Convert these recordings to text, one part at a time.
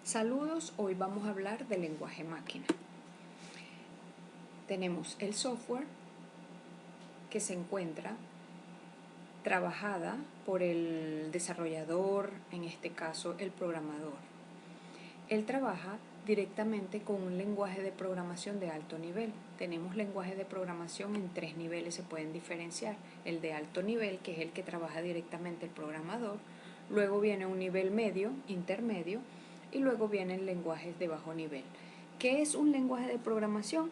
Saludos, hoy vamos a hablar del lenguaje máquina. Tenemos el software que se encuentra trabajada por el desarrollador, en este caso el programador. Él trabaja directamente con un lenguaje de programación de alto nivel. Tenemos lenguajes de programación en 3 niveles, se pueden diferenciar. El de alto nivel, que es el que trabaja directamente el programador. Luego viene un nivel medio, intermedio, y luego vienen lenguajes de bajo nivel. ¿Qué es un lenguaje de programación?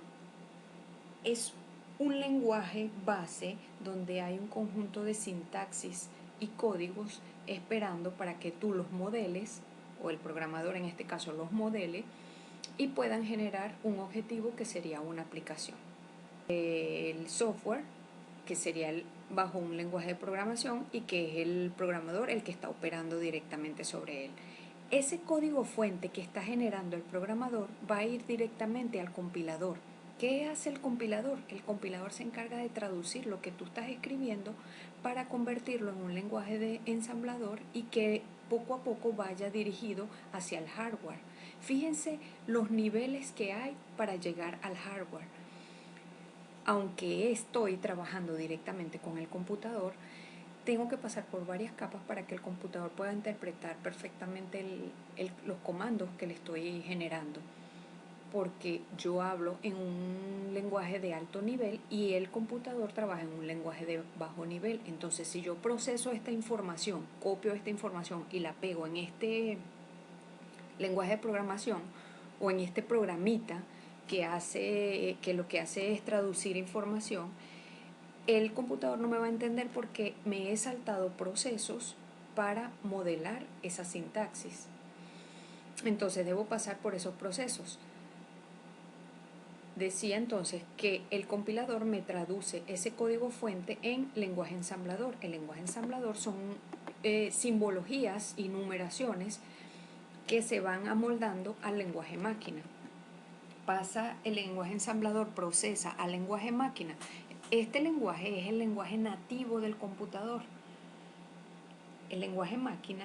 Es un lenguaje base donde hay un conjunto de sintaxis y códigos esperando para que tú los modeles, o el programador en este caso los modele, y puedan generar un objetivo que sería una aplicación. El software, que sería bajo un lenguaje de programación y que es el programador el que está operando directamente sobre él. Ese código fuente que está generando el programador va a ir directamente al compilador. ¿Qué hace el compilador? El compilador se encarga de traducir lo que tú estás escribiendo para convertirlo en un lenguaje de ensamblador y que poco a poco vaya dirigido hacia el hardware. Fíjense los niveles que hay para llegar al hardware. Aunque estoy trabajando directamente con el computador, tengo que pasar por varias capas para que el computador pueda interpretar perfectamente los comandos que le estoy generando. Porque yo hablo en un lenguaje de alto nivel y el computador trabaja en un lenguaje de bajo nivel. Entonces, si yo proceso esta información, copio esta información y la pego en este lenguaje de programación o en este programita que lo que hace es traducir información, el computador no me va a entender porque me he saltado procesos para modelar esa sintaxis. Entonces debo pasar por esos procesos. Decía entonces que el compilador me traduce ese código fuente en lenguaje ensamblador. El lenguaje ensamblador son simbologías y numeraciones que se van amoldando al lenguaje máquina. Pasa el lenguaje ensamblador, procesa al lenguaje máquina. Este lenguaje es el lenguaje nativo del computador. El lenguaje máquina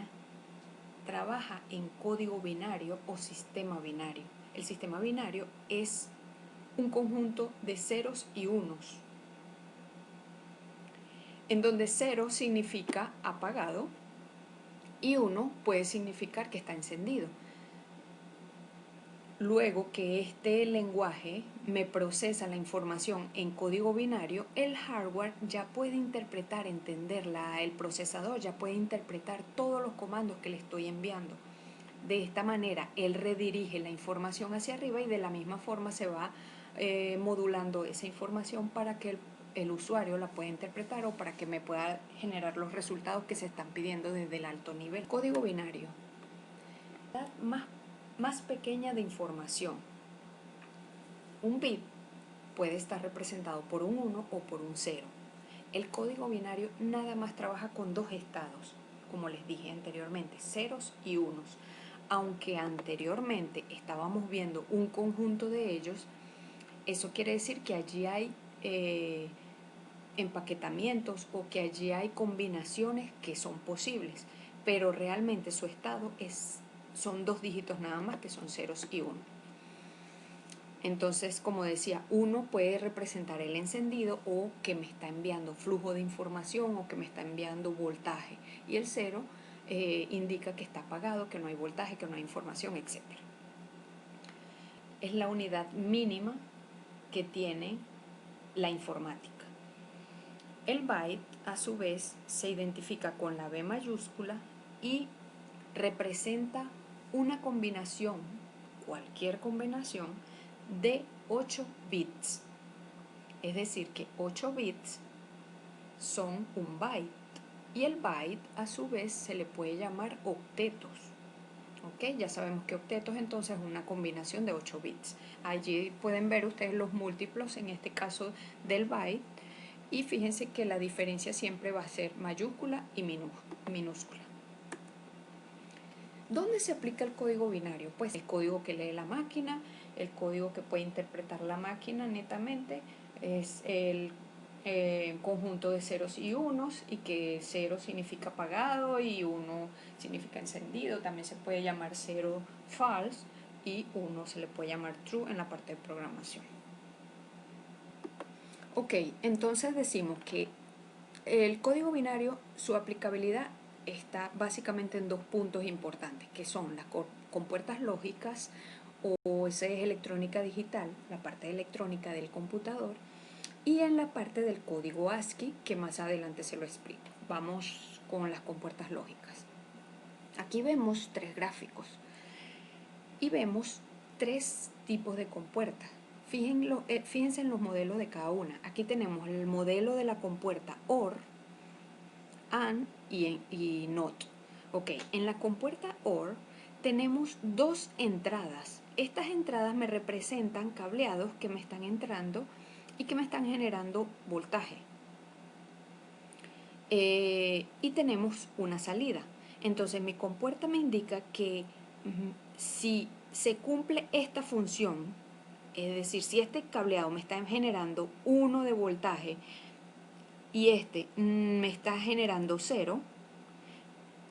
trabaja en código binario o sistema binario. El sistema binario es un conjunto de ceros y unos, en donde 0 significa apagado y 1 puede significar que está encendido. Luego que este lenguaje me procesa la información en código binario, el hardware ya puede interpretar, el procesador ya puede interpretar todos los comandos que le estoy enviando. De esta manera, él redirige la información hacia arriba y de la misma forma se va modulando esa información para que el usuario la pueda interpretar o para que me pueda generar los resultados que se están pidiendo desde el alto nivel. Código binario. Más pequeña de información. Un bit puede estar representado por un 1 o por un 0. El código binario nada más trabaja con dos estados, como les dije anteriormente, ceros y unos. Aunque anteriormente estábamos viendo un conjunto de ellos, eso quiere decir que allí hay empaquetamientos o que allí hay combinaciones que son posibles, pero realmente su estado son dos dígitos nada más, que son ceros y uno. Entonces, como decía, 1 puede representar el encendido o que me está enviando flujo de información o que me está enviando voltaje. Y el 0 indica que está apagado, que no hay voltaje, que no hay información, etc. Es la unidad mínima que tiene la informática. El byte, a su vez, se identifica con la B mayúscula y representa una combinación, cualquier combinación, de 8 bits. Es decir, que 8 bits son un byte. Y el byte, a su vez, se le puede llamar octetos. ¿Ok? Ya sabemos que octetos entonces es una combinación de 8 bits. Allí pueden ver ustedes los múltiplos, en este caso del byte. Y fíjense que la diferencia siempre va a ser mayúscula y minúscula. ¿Dónde se aplica el código binario? Pues el código que lee la máquina, el código que puede interpretar la máquina netamente, es el conjunto de ceros y unos, y que 0 significa apagado y 1 significa encendido. También se puede llamar 0 false y 1 se le puede llamar true en la parte de programación. Ok, entonces decimos que el código binario, su aplicabilidad está básicamente en dos puntos importantes, que son las compuertas lógicas, o esa es electrónica digital, la parte electrónica del computador, y en la parte del código ASCII, que más adelante se lo explico. Vamos con las compuertas lógicas. Aquí vemos tres gráficos y vemos tres tipos de compuertas. Fíjense en los modelos de cada una. Aquí tenemos el modelo de la compuerta OR, AND y NOT. Ok, en la compuerta OR tenemos dos entradas. Estas entradas me representan cableados que me están entrando y que me están generando voltaje. Y tenemos una salida. Entonces mi compuerta me indica que si se cumple esta función, es decir, si este cableado me está generando 1 de voltaje y este me está generando 0,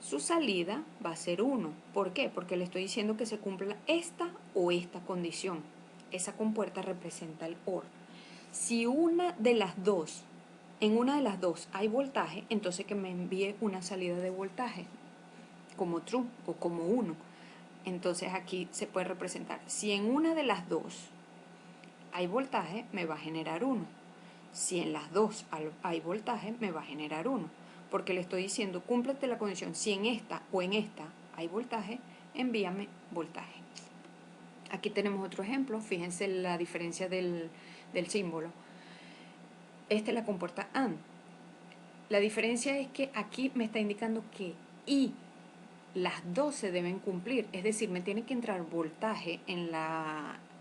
su salida va a ser 1. ¿Por qué? Porque le estoy diciendo que se cumpla esta o esta condición. Esa compuerta representa el OR. Si en una de las dos hay voltaje, entonces que me envíe una salida de voltaje, como true o como 1. Entonces aquí se puede representar, si en una de las dos hay voltaje, me va a generar 1. Si en las dos hay voltaje, me va a generar 1. Porque le estoy diciendo, cúmplete la condición, si en esta o en esta hay voltaje, envíame voltaje. Aquí tenemos otro ejemplo, fíjense la diferencia del símbolo. Esta es la compuerta AND. La diferencia es que aquí me está indicando que y las dos se deben cumplir, es decir, me tiene que entrar voltaje en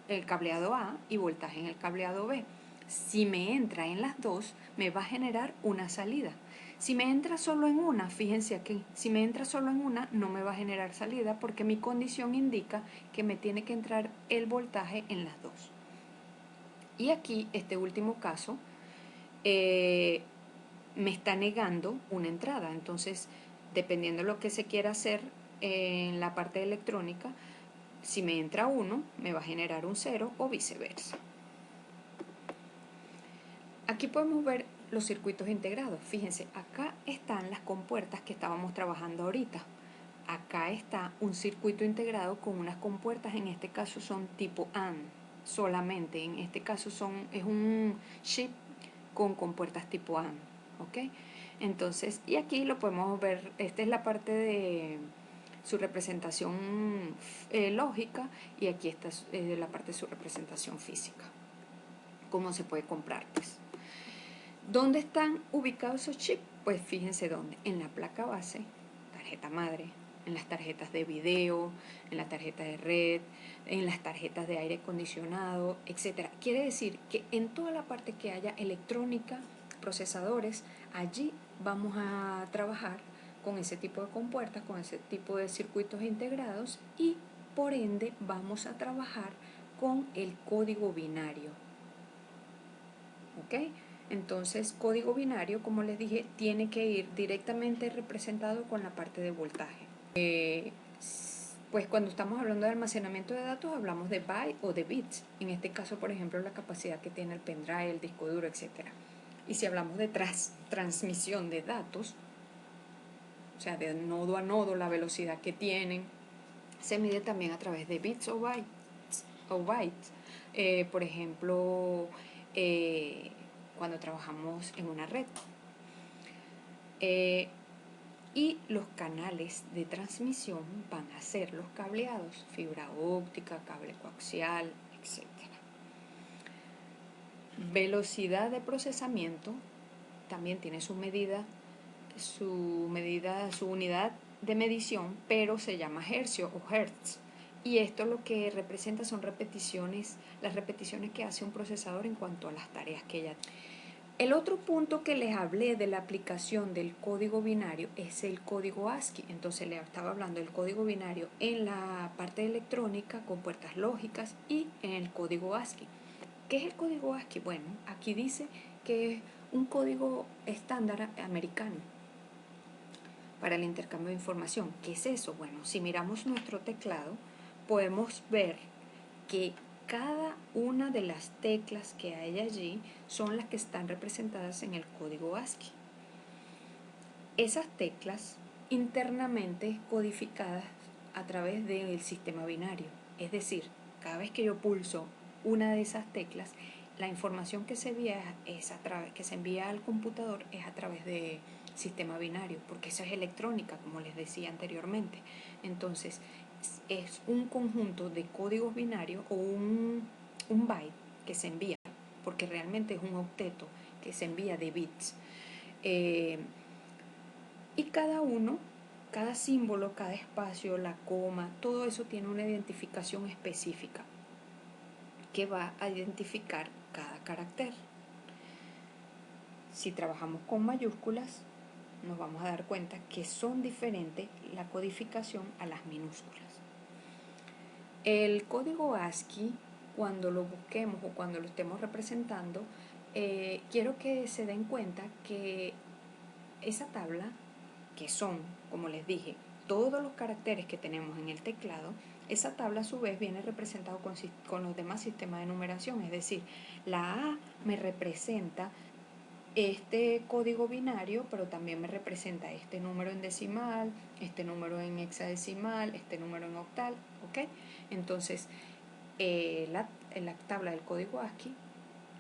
el cableado A y voltaje en el cableado B. Si me entra en las dos, me va a generar una salida. Si me entra solo en una, fíjense aquí, si me entra solo en una, no me va a generar salida porque mi condición indica que me tiene que entrar el voltaje en las dos. Y aquí, este último caso, me está negando una entrada. Entonces, dependiendo de lo que se quiera hacer en la parte electrónica, si me entra 1, me va a generar un 0 o viceversa. Aquí podemos ver los circuitos integrados. Fíjense, acá están las compuertas que estábamos trabajando ahorita. Acá está un circuito integrado con unas compuertas, en este caso son tipo AND solamente. En este caso es un chip con compuertas tipo AND. ¿Ok? Entonces, y aquí lo podemos ver, esta es la parte de su representación lógica, y aquí está la parte de su representación física. ¿Cómo se puede comprar? Pues, ¿dónde están ubicados esos chips? Pues fíjense dónde, en la placa base, tarjeta madre, en las tarjetas de video, en la tarjeta de red, en las tarjetas de aire acondicionado, etc. Quiere decir que en toda la parte que haya electrónica, procesadores, allí vamos a trabajar con ese tipo de compuertas, con ese tipo de circuitos integrados, y por ende vamos a trabajar con el código binario. ¿Ok? Entonces, código binario, como les dije, tiene que ir directamente representado con la parte de voltaje. Pues cuando estamos hablando de almacenamiento de datos, hablamos de bytes o de bits. En este caso, por ejemplo, la capacidad que tiene el pendrive, el disco duro, etc. Y si hablamos de transmisión de datos, o sea, de nodo a nodo, la velocidad que tienen, se mide también a través de bits o bytes. Por ejemplo, cuando trabajamos en una red. Y los canales de transmisión van a ser los cableados, fibra óptica, cable coaxial, etc. Velocidad de procesamiento también tiene su unidad de medición, pero se llama hercio o hertz. Y esto lo que representa son las repeticiones que hace un procesador en cuanto a las tareas que ella tiene. El otro punto que les hablé de la aplicación del código binario es el código ASCII. Entonces les estaba hablando del código binario en la parte electrónica con puertas lógicas y en el código ASCII. ¿Qué es el código ASCII? Bueno, aquí dice que es un código estándar americano para el intercambio de información. ¿Qué es eso? Bueno, si miramos nuestro teclado, podemos ver que cada una de las teclas que hay allí son las que están representadas en el código ASCII. Esas teclas internamente codificadas a través del sistema binario. Es decir, cada vez que yo pulso una de esas teclas, la información que se envía al computador es a través de sistema binario, porque eso es electrónica, como les decía anteriormente. Entonces, es un conjunto de códigos binarios o un byte que se envía, porque realmente es un octeto que se envía de bits. Y cada símbolo, cada espacio, la coma, todo eso tiene una identificación específica que va a identificar cada carácter. Si trabajamos con mayúsculas, nos vamos a dar cuenta que son diferentes la codificación a las minúsculas. El código ASCII, cuando lo busquemos o cuando lo estemos representando, quiero que se den cuenta que esa tabla, que son, como les dije, todos los caracteres que tenemos en el teclado, esa tabla a su vez viene representada con los demás sistemas de numeración, es decir, la A me representa este código binario, pero también me representa este número en decimal, este número en hexadecimal, este número en octal, ¿ok? Entonces, la tabla del código ASCII,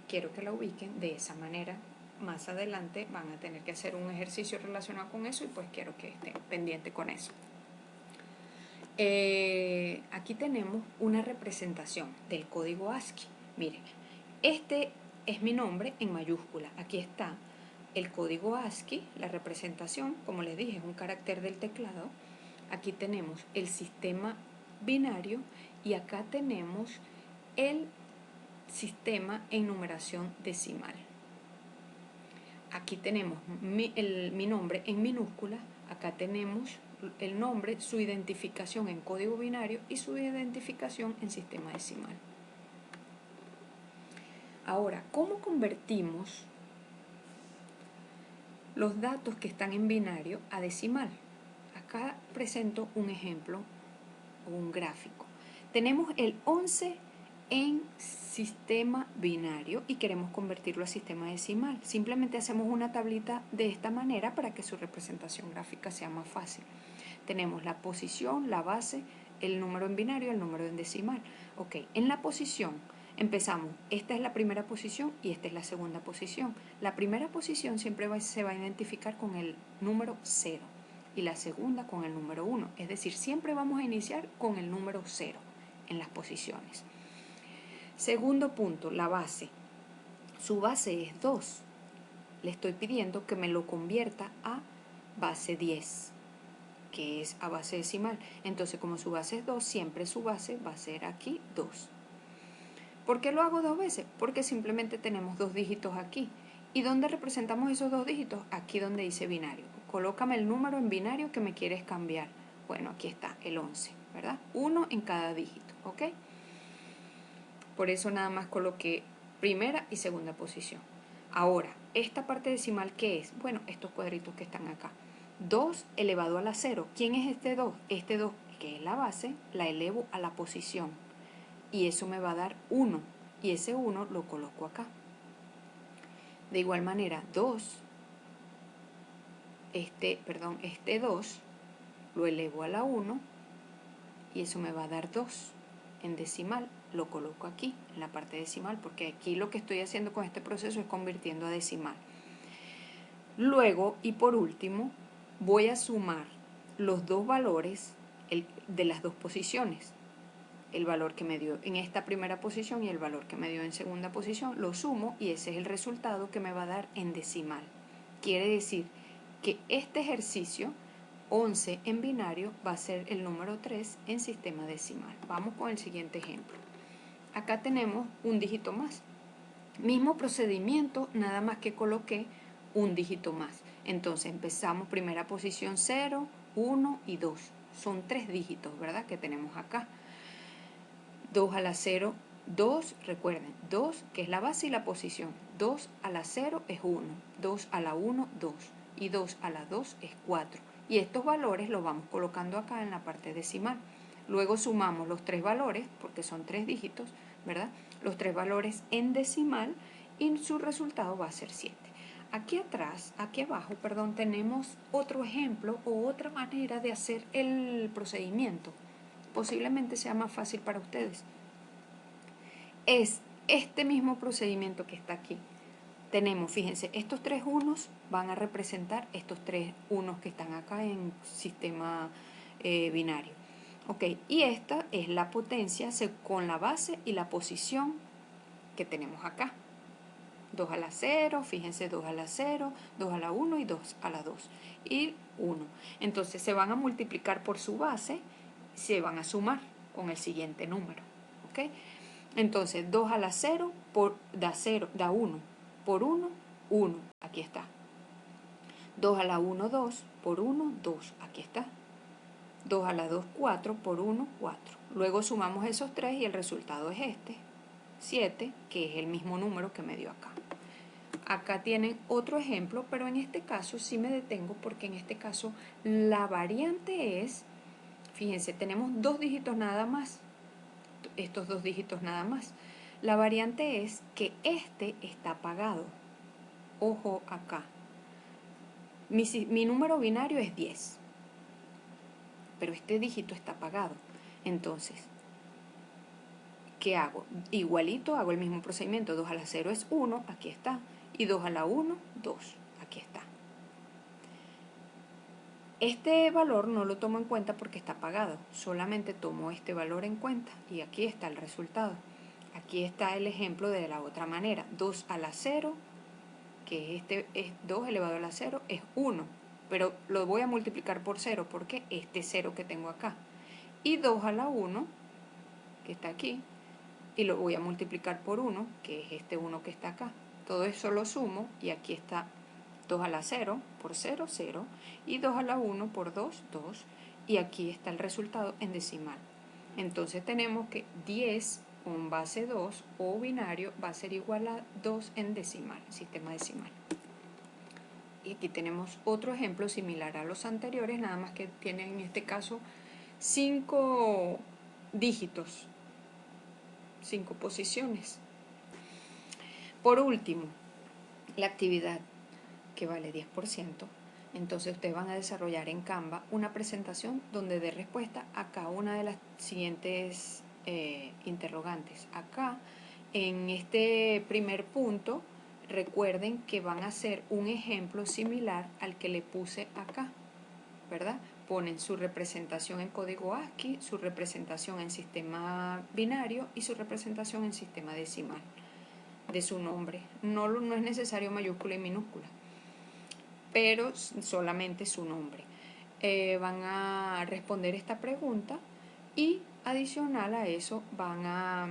quiero que la ubiquen de esa manera. Más adelante van a tener que hacer un ejercicio relacionado con eso y pues quiero que estén pendientes con eso. Aquí tenemos una representación del código ASCII. Miren, este es mi nombre en mayúscula. Aquí está el código ASCII, la representación, como les dije, es un carácter del teclado. Aquí tenemos el sistema binario y acá tenemos el sistema en numeración decimal. Aquí tenemos mi nombre en minúscula, acá tenemos el nombre, su identificación en código binario y su identificación en sistema decimal. Ahora, ¿cómo convertimos los datos que están en binario a decimal? Acá presento un ejemplo o un gráfico. Tenemos el 11 en sistema binario y queremos convertirlo a sistema decimal. Simplemente hacemos una tablita de esta manera para que su representación gráfica sea más fácil. Tenemos la posición, la base, el número en binario, el número en decimal. Ok, en la posición empezamos. Esta es la primera posición y esta es la segunda posición. La primera posición siempre se va a identificar con el número 0 y la segunda con el número 1. Es decir, siempre vamos a iniciar con el número 0 en las posiciones. Segundo punto, la base. Su base es 2. Le estoy pidiendo que me lo convierta a base 10, que es a base decimal. Entonces, como su base es 2, siempre su base va a ser aquí 2. ¿Por qué lo hago 2 veces? Porque simplemente tenemos 2 dígitos aquí. ¿Y dónde representamos esos 2 dígitos? Aquí donde dice binario. Colócame el número en binario que me quieres cambiar. Bueno, aquí está, el 11, ¿verdad? 1 en cada dígito, ¿ok? Por eso nada más coloqué primera y segunda posición. Ahora, esta parte decimal, ¿qué es? Bueno, estos cuadritos que están acá. 2 elevado a la 0. ¿Quién es este 2? Este 2, que es la base, la elevo a la posición. Y eso me va a dar 1. Y ese 1 lo coloco acá. De igual manera, 2, este 2 lo elevo a la 1 y eso me va a dar 2. En decimal lo coloco aquí, en la parte decimal, porque aquí lo que estoy haciendo con este proceso es convirtiendo a decimal. Luego, y por último, voy a sumar los dos valores de las dos posiciones. El valor que me dio en esta primera posición y el valor que me dio en segunda posición, lo sumo y ese es el resultado que me va a dar en decimal. Quiere decir que este ejercicio, 11 en binario, va a ser el número 3 en sistema decimal. Vamos con el siguiente ejemplo. Acá tenemos un dígito más. Mismo procedimiento, nada más que coloqué un dígito más. Entonces empezamos primera posición 0, 1 y 2. Son 3 dígitos, ¿verdad? Que tenemos acá. 2 a la 0 2, recuerden, 2 que es la base y la posición. 2 a la 0 es 1, 2 a la 1, 2 y 2 a la 2 es 4. Y estos valores los vamos colocando acá en la parte decimal. Luego sumamos los 3 valores, porque son 3 dígitos, ¿verdad? Los 3 valores en decimal y su resultado va a ser 7. Aquí atrás, aquí abajo, perdón, tenemos otro ejemplo o otra manera de hacer el procedimiento. Posiblemente sea más fácil para ustedes. Es este mismo procedimiento que está aquí. Tenemos, fíjense, estos 3 unos van a representar estos 3 unos que están acá en sistema binario. Ok, y esta es la potencia con la base y la posición que tenemos acá. 2 a la 0, fíjense, 2 a la 0, 2 a la 1 y 2 a la 2. Y 1. Entonces se van a multiplicar por su base, se van a sumar con el siguiente número. ¿Ok? Entonces 2 a la 0 da 1. Por 1, 1. Aquí está. 2 a la 1, 2. Por 1, 2. Aquí está. 2 a la 2, 4. Por 1, 4. Luego sumamos esos 3 y el resultado es este. 7, que es el mismo número que me dio acá. Acá tienen otro ejemplo, pero en este caso sí me detengo porque en este caso la variante es, fíjense, tenemos 2 dígitos nada más, estos 2 dígitos nada más. La variante es que este está apagado. Ojo acá. Mi número binario es 10, pero este dígito está apagado. Entonces, ¿qué hago? Igualito, hago el mismo procedimiento. 2 a la 0 es 1, aquí está. Y 2 a la 1, 2, aquí está. Este valor no lo tomo en cuenta porque está apagado. Solamente tomo este valor en cuenta y aquí está el resultado. Aquí está el ejemplo de la otra manera. 2 a la 0, que este es 2 elevado a la 0, es 1. Pero lo voy a multiplicar por 0 porque este 0 que tengo acá. Y 2 a la 1, que está aquí, y lo voy a multiplicar por 1, que es este 1 que está acá. Todo eso lo sumo y aquí está 2 a la 0 por 0, 0, y 2 a la 1 por 2, 2, y aquí está el resultado en decimal. Entonces tenemos que 10 con base 2 o binario va a ser igual a 2 en decimal, sistema decimal. Y aquí tenemos otro ejemplo similar a los anteriores, nada más que tiene en este caso 5 dígitos, 5 posiciones. Por último, la actividad que vale 10%, entonces ustedes van a desarrollar en Canva una presentación donde dé respuesta a cada una de las siguientes interrogantes. Acá, en este primer punto, recuerden que van a hacer un ejemplo similar al que le puse acá, ¿verdad? Ponen su representación en código ASCII, su representación en sistema binario y su representación en sistema decimal de su nombre. No es necesario mayúscula y minúscula, pero solamente su nombre. Van a responder esta pregunta y adicional a eso van a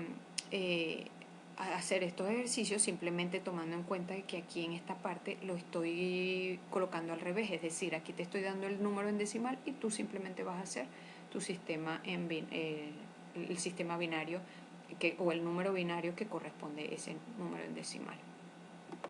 hacer estos ejercicios simplemente tomando en cuenta que aquí en esta parte lo estoy colocando al revés, es decir, aquí te estoy dando el número en decimal y tú simplemente vas a hacer tu sistema el sistema binario o el número binario que corresponde a ese número en decimal.